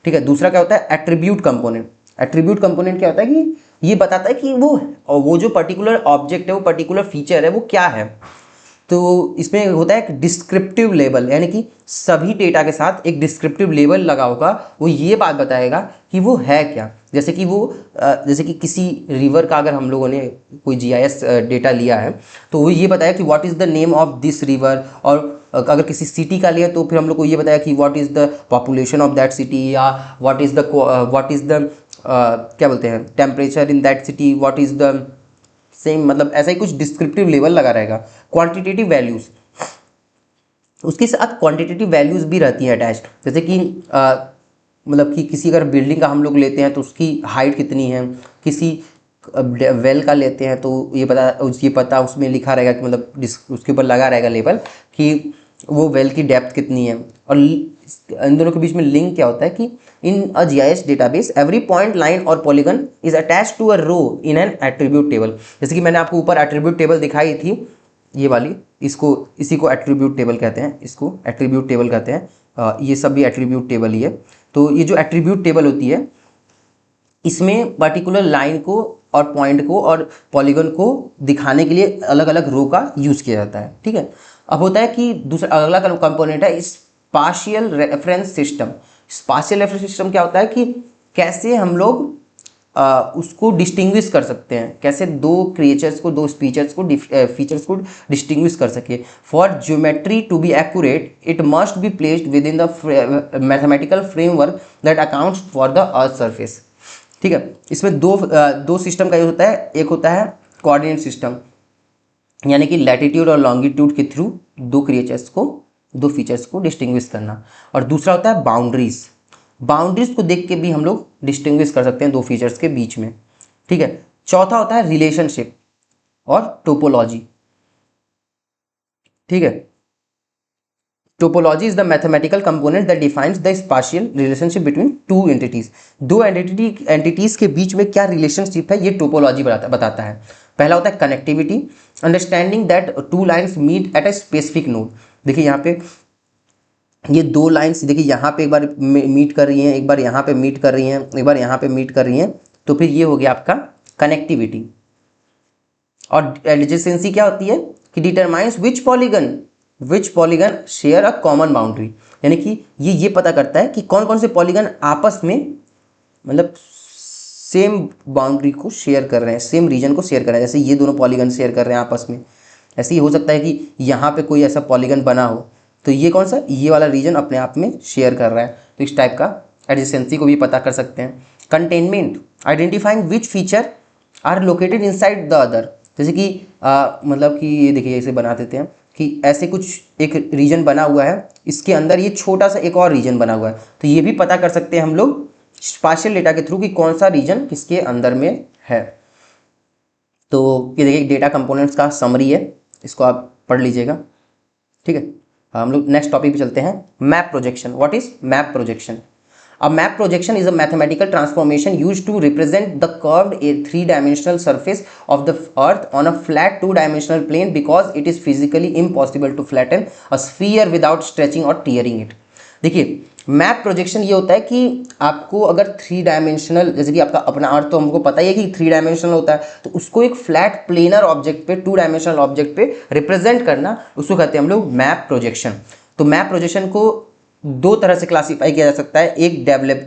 ठीक है। दूसरा क्या होता है, एट्रीब्यूट कंपोनेंट। एट्रीब्यूट कंपोनेंट क्या होता है कि ये बताता है कि वो जो पर्टिकुलर ऑब्जेक्ट है, वो पर्टिकुलर फीचर है, वो क्या है। तो इसमें होता है एक डिस्क्रिप्टिव लेबल, यानी कि सभी डेटा के साथ एक डिस्क्रिप्टिव लेबल लगा होगा, वो ये बात बताएगा कि वो है क्या। जैसे कि जैसे कि किसी रिवर का अगर हम लोगों ने कोई जीआईएस डेटा लिया है, तो वो ये बताया कि what is the name of this river. और अगर किसी सिटी का लिया तो फिर हम लोग को ये बताया कि what is the population of that city, या व्हाट इज़ द क्या बोलते हैं, temperature in that city, what is the same, मतलब ऐसा ही कुछ डिस्क्रिप्टिव लेवल लगा रहेगा। क्वांटिटेटिव वैल्यूज, उसके साथ क्वांटिटेटिव वैल्यूज भी रहती हैं अटैच्ड। जैसे कि मतलब कि किसी अगर बिल्डिंग का हम लोग लेते हैं तो उसकी हाइट कितनी है, किसी वेल का लेते हैं तो ये पता उसमें लिखा रहेगा कि मतलब उसके ऊपर लगा रहेगा लेबल कि वो वेल की डेप्थ कितनी है। और इन दोनों के बीच में लिंक क्या होता है कि in a GIS database every point, line और polygon is attached to a row in an attribute table. जैसे कि मैंने आपको ऊपर एट्रीब्यूट टेबल दिखाई थी, ये वाली, इसी को एट्रीब्यूट टेबल कहते हैं, इसको एट्रीब्यूट टेबल कहते हैं। ये सब भी एट्रीब्यूट टेबल ही है। तो ये जो एट्रीब्यूट टेबल होती है, इसमें पर्टिकुलर लाइन को और पॉइंट को और पॉलीगन को दिखाने के लिए अलग अलग रो का यूज किया जाता है। ठीक है। अब होता है कि दूसरा अगला कंपोनेंट है spatial reference system. Spatial reference system क्या होता है कि कैसे हम लोग उसको डिस्टिंग्विश कर सकते हैं, कैसे दो क्रिएचर्स को, दो फीचर्स को डिस्टिंग्विश कर सके। For geometry to be accurate it must be placed within the mathematical framework that accounts for the earth surface. ठीक है। इसमें दो सिस्टम का यूज होता है। एक होता है कोऑर्डिनेट सिस्टम, यानी कि लैटिट्यूड और लॉन्गिट्यूड के थ्रू दो फीचर्स को डिस्टिंग्विश करना। और दूसरा होता है बाउंड्रीज। बाउंड्रीज को देख के भी हम लोग डिस्टिंग्विश कर सकते हैं दो फीचर्स के बीच में। ठीक है। चौथा होता है रिलेशनशिप और टोपोलॉजी। ठीक है। Topology is the mathematical component that defines the spatial relationship between two entities. दो एंटिटीज के बीच में क्या रिलेशनशिप है, ये टोपोलॉजी बताता है। पहला होता है connectivity, understanding that two lines meet at a specific node. देखिए यहाँ पे ये दो लाइंस, देखिए यहाँ पे एक बार मीट कर रही हैं, एक बार यहाँ पे मीट कर रही हैं, एक बार यहाँ पे मीट कर रही हैं, तो फिर ये हो गया आपका कनेक्टिविटी। और एडजेसेंसी क्या होती है कि determines which polygon share a common boundary, यानी कि ये पता करता है कि कौन कौन से पॉलीगन आपस में मतलब सेम बाउंड्री को शेयर कर रहे हैं, सेम रीजन को शेयर कर रहे हैं। जैसे ये दोनों पॉलीगन शेयर कर रहे हैं आपस में, ऐसे ही हो सकता है कि यहाँ पे कोई ऐसा पॉलीगन बना हो तो ये कौन सा, ये वाला रीजन अपने आप में शेयर कर रहा है। तो इस टाइप का एडजेसेंसी को भी पता कर सकते हैं। Containment, identifying which feature are located inside the other. जैसे कि मतलब कि ये देखिए ऐसे बना देते हैं कि ऐसे कुछ एक रीजन बना हुआ है, इसके अंदर ये छोटा सा एक और रीजन बना हुआ है, तो ये भी पता कर सकते हैं हम लोग स्पाशियल डेटा के थ्रू कि कौन सा रीजन किसके अंदर में है। तो ये देखिए डेटा कंपोनेंट्स का समरी है, इसको आप पढ़ लीजिएगा। ठीक है। हम लोग नेक्स्ट टॉपिक पे चलते हैं, map projection. What is map projection? A map projection is a mathematical transformation used to represent the curved a three-dimensional surface of the earth on a flat two-dimensional plane because it is physically impossible to flatten a sphere without stretching or tearing it. देखिए map projection ये होता है कि आपको अगर three dimensional, जैसे कि आपका अपना अर्थ तो हमको पता ही है कि थ्री डायमेंशनल होता है, तो उसको एक फ्लैट प्लेनर ऑब्जेक्ट पे, टू डायमेंशनल ऑब्जेक्ट पे रिप्रेजेंट करना, उसको कहते हैं हम लोग मैप प्रोजेक्शन। तो मैप प्रोजेक्शन को दो तरह से क्लासिफाई किया जा सकता है, एक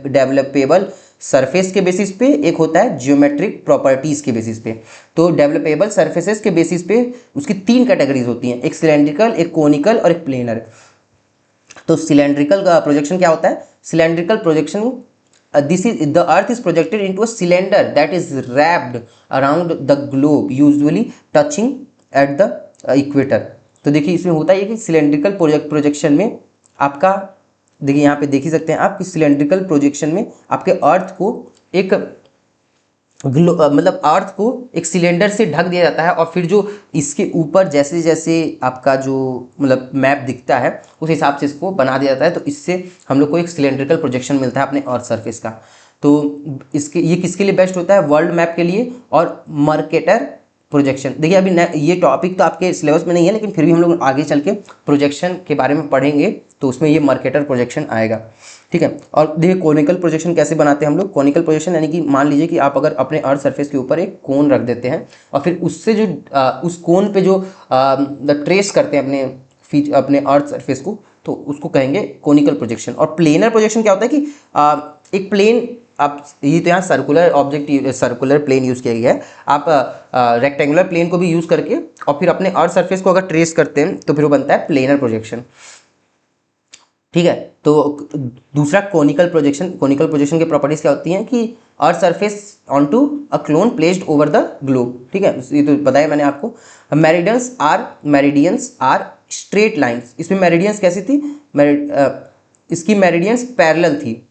डेवलपेबल सरफेस के बेसिस पे, एक होता है जियोमेट्रिक प्रॉपर्टीज के बेसिस पे। तो डेवलपेबल सरफेसेस के बेसिस पे उसकी तीन कैटेगरीज होती हैं, एक सिलेंड्रिकल, एक कोनिकल और एक प्लेनर। तो सिलेंड्रिकल का प्रोजेक्शन क्या होता है? Cylindrical projection, this is the earth is projected into a cylinder that is wrapped around the globe usually touching at the equator। तो देखिए इसमें होता है कि सिलेंड्रिकल प्रोजेक्शन में आपका, देखिए यहाँ पे देख ही सकते हैं आप कि सिलेंड्रिकल प्रोजेक्शन में आपके अर्थ को एक मतलब अर्थ को एक सिलेंडर से ढक दिया जाता है, और फिर जो इसके ऊपर जैसे जैसे आपका जो मतलब मैप दिखता है उस हिसाब से इसको बना दिया जाता है। तो इससे हम लोग को एक सिलेंड्रिकल प्रोजेक्शन मिलता है अपने अर्थ सरफेस का। तो ये किसके लिए बेस्ट होता है? वर्ल्ड मैप के लिए और मर्केटर प्रोजेक्शन। देखिए अभी ये टॉपिक तो आपके सिलेबस में नहीं है, लेकिन फिर भी हम लोग आगे चल के प्रोजेक्शन के बारे में पढ़ेंगे तो उसमें ये मर्केटर प्रोजेक्शन आएगा, ठीक है। और देखिए कोनिकल प्रोजेक्शन कैसे बनाते हैं हम लोग। कोनिकल प्रोजेक्शन यानी कि मान लीजिए कि आप अगर अपने अर्थ सरफेस के ऊपर एक कोन रख देते हैं और फिर उससे जो उस कोन पे जो ट्रेस करते हैं अपने अर्थ सरफेस को, तो उसको कहेंगे कोनिकल प्रोजेक्शन। और प्लेनर प्रोजेक्शन क्या होता है कि एक प्लेन, आप ये तो यहाँ circular object, circular plane use किया गया है, आप रेक्टेंगुलर प्लेन को भी यूज़ करके और फिर अपने अर्थ सरफेस को अगर ट्रेस करते हैं तो फिर वो बनता है प्लेनर प्रोजेक्शन, ठीक है। तो दूसरा कोनिकल प्रोजेक्शन। कोनिकल प्रोजेक्शन की प्रॉपर्टीज क्या होती हैं कि earth surface onto a cone placed over the globe, ठीक है, ये तो बताया मैंने आपको। Meridians are straight lines. इसमें मेरिडियंस कैसी थी, इसकी मेरिडियंस पैरेलल थी,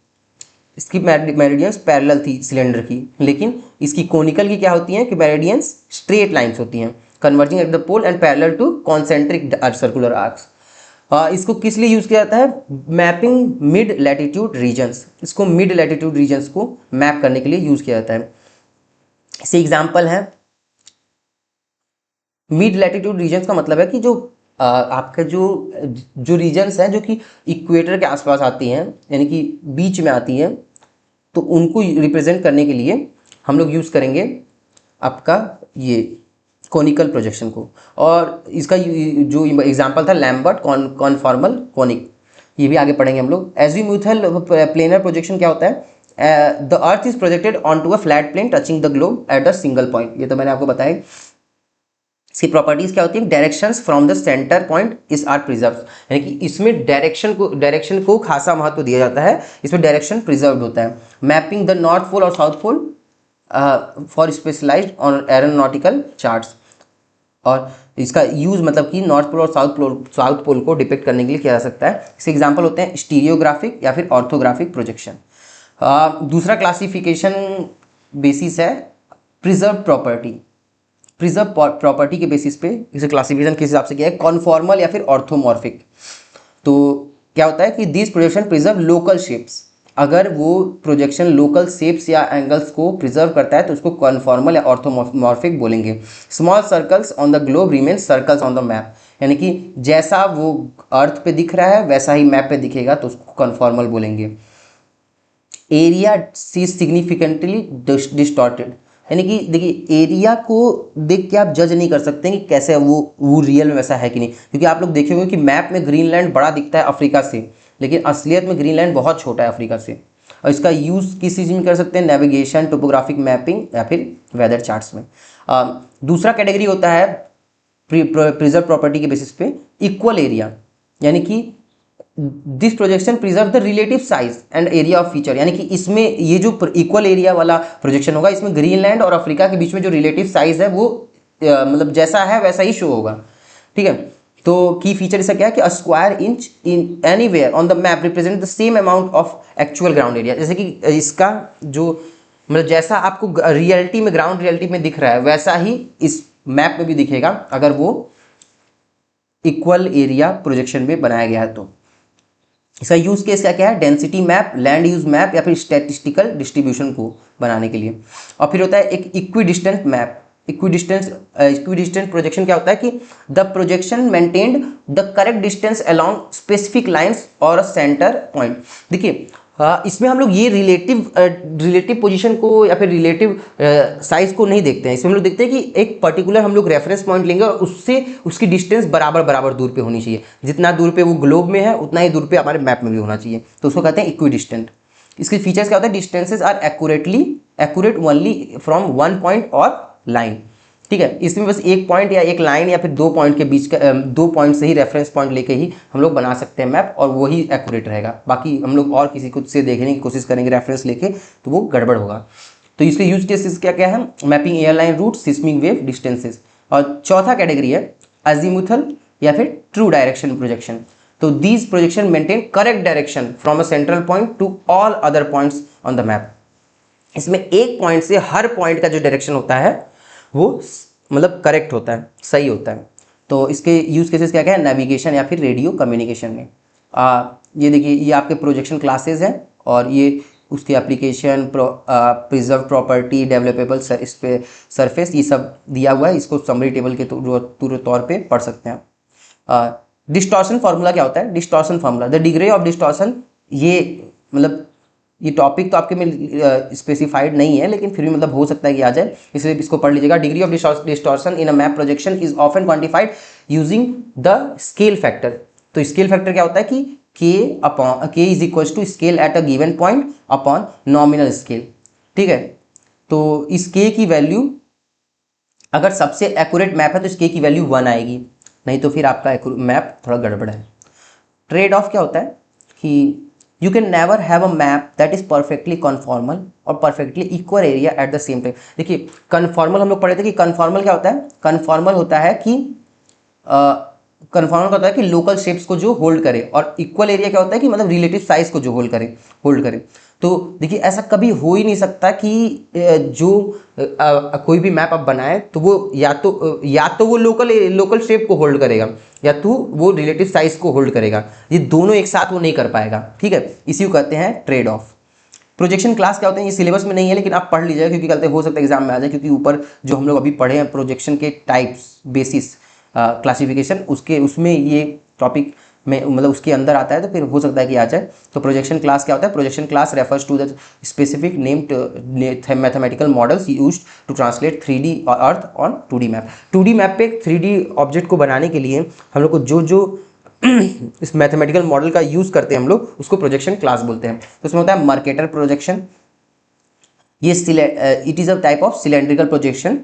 इसकी मेरिडियंस पैरेलल थी सिलेंडर की, लेकिन इसकी कोनिकल की क्या होती हैं कि मेरिडियंस स्ट्रेट लाइंस होती हैं, converging at the pole and parallel to concentric circular arcs. इसको किस लिए यूज़ किया जाता है, मैपिंग मिड लैटिट्यूड रीजन्स। इसको मिड लैटिट्यूड रीजन्स को मैप करने के लिए यूज़ किया जाता है। इसे एग्जाम्पल है, मिड लैटिट्यूड रीजन्स का मतलब है कि जो आपके जो रीजन्स हैं जो कि इक्वेटर के आसपास आती हैं, यानी कि बीच में आती हैं, तो उनको रिप्रेजेंट करने के लिए हम लोग यूज़ करेंगे आपका ये कोनिकल प्रोजेक्शन को। और इसका जो एग्जांपल था लैम्बर्ट कॉन्फॉर्मल कोनिक, ये भी आगे पढ़ेंगे हम लोग। एजीमुथल प्लेनर प्रोजेक्शन क्या होता है, the earth is projected on to a flat plane touching the globe at a single point. ये तो मैंने आपको बताया। इसकी प्रॉपर्टीज क्या होती है, directions from the centre point is are preserve, यानी कि इसमें डायरेक्शन को खासा महत्व दिया जाता है, इसमें डायरेक्शन प्रिजर्व होता है। मैपिंग द नॉर्थ पोल और south pole for specialised on aeronautical charts. और इसका यूज मतलब कि नॉर्थ पोल और साउथ पोल को डिपिक्ट करने के लिए किया जा सकता है। इसके एग्जांपल होते हैं स्टीरियोग्राफिक या फिर ऑर्थोग्राफिक प्रोजेक्शन। दूसरा क्लासिफिकेशन बेसिस है प्रिजर्व प्रॉपर्टी। प्रिजर्व प्रॉपर्टी के बेसिस पे इसे क्लासिफिकेशन किस हिसाब से किया है, कॉन्फॉर्मल या फिर ऑर्थोमॉर्फिक। तो क्या होता है कि this projection preserve local shapes. अगर वो प्रोजेक्शन लोकल शेप्स या एंगल्स को प्रिजर्व करता है तो उसको कॉन्फॉर्मल या ऑर्थोमॉर्फिक बोलेंगे। Small circles on the globe remain circles on the map, यानी कि जैसा वो अर्थ पे दिख रहा है वैसा ही मैप पे दिखेगा, तो उसको कॉन्फॉर्मल बोलेंगे। एरिया सी सिग्निफिकेंटली डिस्टॉर्टेड, यानी कि देखिए एरिया को देख के आप जज नहीं कर सकते कि कैसे वो रियल में वैसा है कि नहीं, क्योंकि आप लोग देखे होंगे कि मैप में ग्रीनलैंड बड़ा दिखता है अफ्रीका से, लेकिन असलियत में ग्रीनलैंड बहुत छोटा है अफ्रीका से। और इसका यूज़ किस चीज़ में कर सकते हैं, नेविगेशन, टोपोग्राफिक मैपिंग या फिर वेदर चार्ट्स में। दूसरा कैटेगरी होता है प्रिजर्व प्रॉपर्टी के बेसिस पे इक्वल एरिया, यानी कि this projection preserve the relative size and area of feature, यानी कि इसमें ये जो इक्वल एरिया वाला प्रोजेक्शन होगा, इसमें ग्रीनलैंड और अफ्रीका के बीच में जो रिलेटिव साइज है वो मतलब जैसा है वैसा ही शो होगा, ठीक है। तो की फीचर इसका क्या है कि a square inch in anywhere on the map represent the same amount of actual ground area. जैसे कि इसका जो मतलब जैसा आपको रियलिटी में ग्राउंड रियलिटी में दिख रहा है वैसा ही इस मैप में भी दिखेगा अगर वो इक्वल एरिया प्रोजेक्शन में बनाया गया है तो। इसका यूज केस क्या है, density map, land use map या फिर स्टैटिस्टिकल डिस्ट्रीब्यूशन को बनाने के लिए। और फिर होता है एक इक्विडिस्टेंट मैप। इक्विडिस्टेंट प्रोजेक्शन क्या होता है कि the projection maintained the correct distance along specific lines और सेंटर पॉइंट। देखिए इसमें हम लोग ये रिलेटिव पोजीशन को या फिर रिलेटिव साइज को नहीं देखते हैं। इसमें हम लोग देखते हैं कि एक पर्टिकुलर हम लोग रेफरेंस पॉइंट लेंगे और उससे उसकी डिस्टेंस बराबर दूर पे होनी चाहिए। जितना दूर पे वो ग्लोब में है उतना ही दूर पे हमारे मैप में भी होना चाहिए, तो उसको कहते हैं इक्विडिस्टेंट। इसके फीचर्स क्या होता है, distances are accurate only from one point और लाइन, ठीक है। इसमें बस एक पॉइंट या एक लाइन या फिर दो पॉइंट के बीच का दो पॉइंट से ही रेफरेंस पॉइंट लेके ही हम लोग बना सकते हैं मैप, और वही एक्यूरेट रहेगा। बाकी हम लोग और किसी को से देखने की कोशिश करेंगे रेफरेंस लेके तो वो गड़बड़ होगा। तो इसके यूज केसेस क्या क्या है, mapping airline route, seismic wave distances. और चौथा कैटेगरी है अजीमुथल या फिर ट्रू डायरेक्शन प्रोजेक्शन। तो these projection maintain correct direction from a central point to all other points on the map. इसमें एक पॉइंट से हर पॉइंट का जो डायरेक्शन होता है वो मतलब करेक्ट होता है, सही होता है। तो इसके यूज केसेस क्या क्या है, नेविगेशन या फिर रेडियो कम्युनिकेशन में। ये देखिए ये आपके प्रोजेक्शन क्लासेस हैं और ये उसके एप्लीकेशन, प्रिजर्व प्रॉपर्टी, डेवलपेबल सरफेस, ये सब दिया हुआ है। इसको समरी टेबल के तौर पे पढ़ सकते हैं। डिस्टॉर्शन फार्मूला क्या होता है? Distortion formula, the degree of distortion, ये मतलब ये टॉपिक तो आपके में स्पेसिफाइड नहीं है, लेकिन फिर भी मतलब हो सकता है कि आ जाए, इसलिए इसको पढ़ लीजिएगा। Degree of distortion in a map projection is often quantified using the scale factor. तो स्केल फैक्टर क्या होता है कि k is equal to scale at a given point upon nominal scale. ठीक है, तो इस k की वैल्यू अगर सबसे एक्यूरेट मैप है तो इस k की वैल्यू 1 आएगी, नहीं तो फिर आपका मैप थोड़ा गड़बड़ है। ट्रेड ऑफ क्या होता है कि you can never have a map that is perfectly conformal और perfectly equal area at the same time. देखिए कन्फॉर्मल हम लोग पढ़े थे कि कन्फॉर्मल क्या होता है? कन्फॉर्मल होता है कि कन्फॉर्मल का होता है कि लोकल शेप्स को जो होल्ड करे, और इक्वल एरिया क्या होता है कि मतलब रिलेटिव साइज को जो होल्ड करे। तो देखिए ऐसा कभी हो ही नहीं सकता कि जो कोई भी मैप आप बनाए तो वो या तो वो लोकल शेप को होल्ड करेगा, या तो वो रिलेटिव साइज को होल्ड करेगा, ये दोनों एक साथ वो नहीं कर पाएगा। ठीक है, इसी को कहते हैं ट्रेड ऑफ। प्रोजेक्शन क्लास क्या होते हैं? ये सिलेबस में नहीं है, लेकिन आप पढ़ लीजिएगा, क्योंकि कल हो सकता है एग्जाम में आ जाए, क्योंकि ऊपर जो हम लोग अभी पढ़े हैं प्रोजेक्शन के टाइप्स, बेसिस, क्लासिफिकेशन, उसमें ये टॉपिक में मतलब उसके अंदर आता है, तो फिर हो सकता है कि आ जाए। तो प्रोजेक्शन क्लास क्या होता है? Projection class refers to the specific named mathematical models used to translate 3D earth on 2D map. 2D map पे 3D ऑब्जेक्ट को बनाने के लिए हम लोग को जो इस मैथमेटिकल मॉडल का यूज करते हैं हम लोग, उसको प्रोजेक्शन क्लास बोलते हैं। तो उसमें होता है मर्केटर प्रोजेक्शन, ये it is a type of cylindrical projection,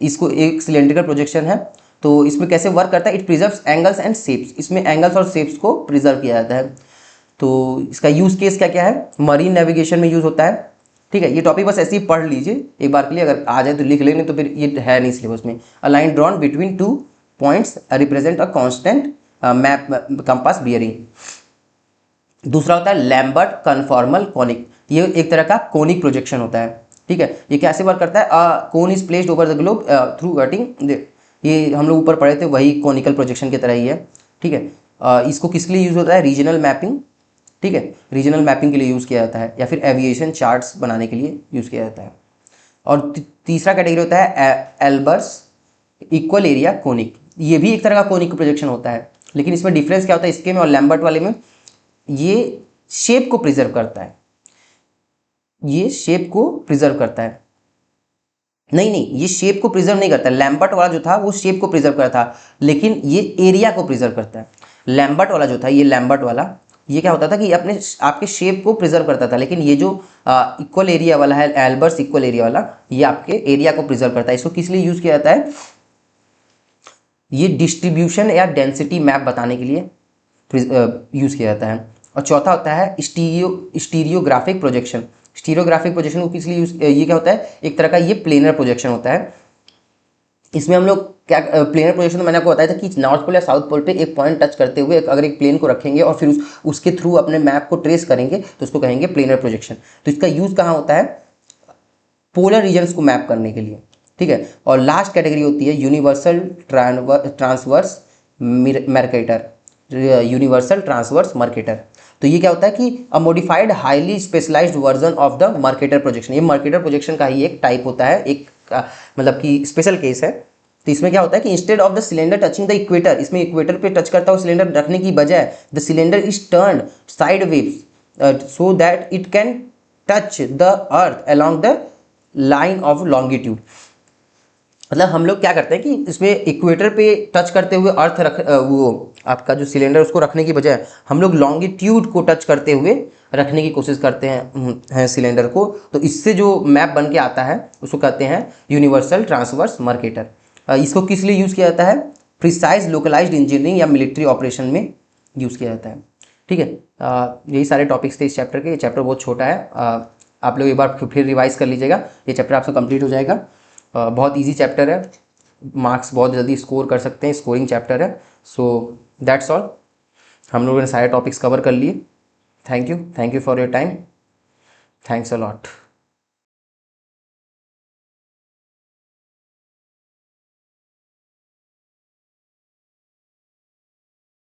इसको एक सिलेंड्रिकल प्रोजेक्शन है। तो इसमें कैसे वर्क करता है? It preserves angles and shapes, इसमें एंगल्स और शेप्स को प्रिजर्व किया जाता है। तो इसका यूज केस क्या क्या है? मरीन नेविगेशन में यूज होता है। ठीक है, ये टॉपिक बस ऐसे ही पढ़ लीजिए एक बार के लिए, अगर आ जाए तो लिख लेंगे, तो फिर ये है नहीं सिलेबस में। A line drawn between two points represent a constant map compass bearing. दूसरा होता है लैम्बर्ट कन्फॉर्मल कॉनिक, ये एक तरह का कोनिक प्रोजेक्शन होता है। ठीक है, ये कैसे वर्क करता है? Cone is placed over the globe through cutting, ये हम लोग ऊपर पढ़े थे, वही कोनिकल प्रोजेक्शन की तरह ही है। ठीक है, इसको किस लिए यूज होता है? Regional mapping. ठीक है, रीजनल मैपिंग के लिए यूज किया जाता है, या फिर एविएशन चार्ट्स बनाने के लिए यूज किया जाता है। और तीसरा कैटेगरी होता है एल्बर्स इक्वल एरिया कोनिक, ये भी एक तरह का कोनिक प्रोजेक्शन होता है, लेकिन इसमें डिफरेंस क्या होता है इसके में और लैम्बर्ट वाले में? ये शेप को प्रिजर्व करता है, ये शेप को प्रिजर्व करता है, नहीं ये शेप को प्रिजर्व नहीं करता। लैम्बर्ट वाला जो था वो शेप को प्रिजर्व करता था, लेकिन ये एरिया को प्रिजर्व करता है। लैम्बर्ट वाला जो था, ये लैम्बर्ट वाला, ये क्या होता था कि अपने आपके शेप को प्रिजर्व करता था, लेकिन ये जो इक्वल एरिया वाला है, एल्बर्ट्स इक्वल एरिया वाला, ये आपके एरिया को प्रिजर्व करता है। इसको किस लिए यूज किया जाता है? ये डिस्ट्रीब्यूशन या डेंसिटी मैप बताने के लिए यूज किया जाता है। और चौथा होता है स्टीरियोग्राफिक प्रोजेक्शन। स्टीरियोग्राफिक प्रोजेक्शन को किस लिए यूज, ये क्या होता है? एक तरह का ये प्लेनर प्रोजेक्शन होता है। इसमें हम लोग क्या प्लेनर प्रोजेक्शन, तो मैंने आपको बताया था कि नॉर्थ पोल या साउथ पोल पे एक पॉइंट टच करते हुए अगर एक प्लेन को रखेंगे और फिर उसके थ्रू अपने मैप को ट्रेस करेंगे, तो उसको कहेंगे प्लेनर प्रोजेक्शन। तो इसका यूज कहाँ होता है? पोलर रीजन्स को मैप करने के लिए। ठीक है, और लास्ट कैटेगरी होती है universal transverse Mercator, universal transverse Mercator. तो ये क्या होता है कि a modified highly specialised version of the Mercator projection, ये मर्केटर प्रोजेक्शन का ही एक टाइप होता है, एक मतलब कि स्पेशल केस है। तो इसमें क्या होता है कि instead of the cylinder touching the equator, इसमें इक्वेटर पे टच करता हुआ सिलेंडर रखने की बजाय the cylinder is turned sideways so that it can touch the earth along the line of longitude. मतलब हम लोग क्या करते हैं कि इसमें इक्वेटर पे टच करते हुए अर्थ वो आपका जो सिलेंडर उसको रखने की बजाय हम लोग लॉन्गिट्यूड को टच करते हुए रखने की कोशिश करते हैं सिलेंडर को। तो इससे जो मैप बन के आता है उसको कहते हैं यूनिवर्सल ट्रांसवर्स मर्केटर। इसको किस लिए यूज़ किया जाता है? प्रिसाइज लोकलाइज्ड इंजीनियरिंग या मिलिट्री ऑपरेशन में यूज़ किया जाता है। ठीक है, यही सारे टॉपिक्स थे इस चैप्टर के। ये चैप्टर बहुत छोटा है, आप लोग एक बार फिर रिवाइज कर लीजिएगा, ये चैप्टर आपसे कंप्लीट हो जाएगा। बहुत इजी चैप्टर है, मार्क्स बहुत जल्दी स्कोर कर सकते हैं, स्कोरिंग चैप्टर है। सो दैट्स ऑल, हम लोगों ने सारे टॉपिक्स कवर कर लिए। Thank you for your time, thanks a lot.